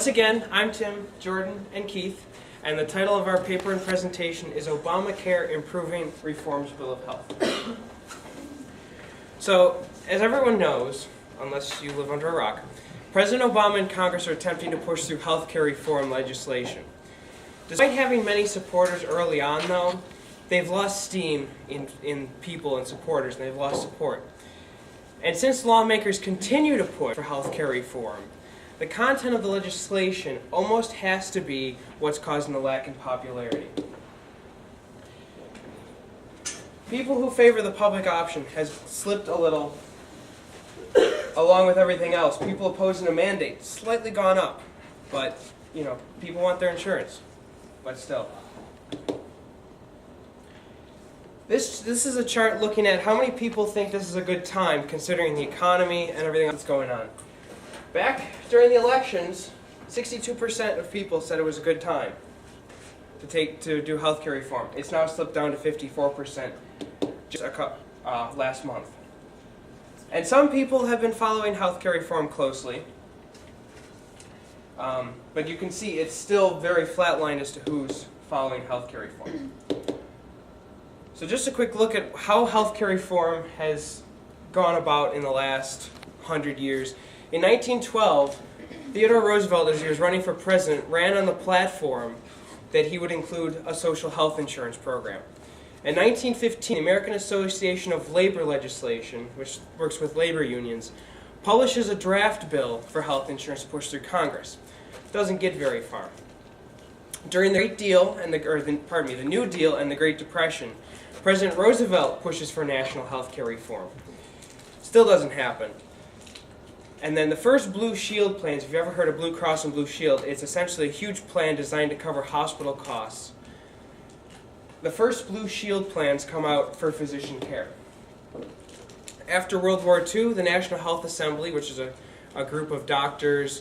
Once again, I'm Tim, Jordan, and Keith, and the title of our paper and presentation is Obamacare Improving Reforms Bill of Health. So, as everyone knows, unless you live under a rock, President Obama and Congress are attempting to push through health care reform legislation. Despite having many supporters early on, though, they've lost steam in people and supporters, and they've lost support. And since lawmakers continue to push for health care reform, the content of the legislation almost has to be what's causing the lack in popularity. People who favor the public option has slipped a little along with everything else. People opposing a mandate, slightly gone up. But, people want their insurance. But still. This is a chart looking at how many people think this is a good time considering the economy and everything that's going on. Back during the elections, 62% of people said it was a good time to do health care reform. It's now slipped down to 54% just last month. And some people have been following health care reform closely. But you can see it's still very flatlined as to who's following health care reform. So just a quick look at how health care reform has gone about in the last 100 years. In 1912, Theodore Roosevelt, as he was running for president, ran on the platform that he would include a social health insurance program. In 1915, the American Association of Labor Legislation, which works with labor unions, publishes a draft bill for health insurance pushed through Congress. It doesn't get very far. During the the New Deal and the Great Depression, President Roosevelt pushes for national health care reform. Still doesn't happen. And then the first Blue Shield plans, if you've ever heard of Blue Cross and Blue Shield, it's essentially a huge plan designed to cover hospital costs. The first Blue Shield plans come out for physician care. After World War II, the National Health Assembly, which is a group of doctors,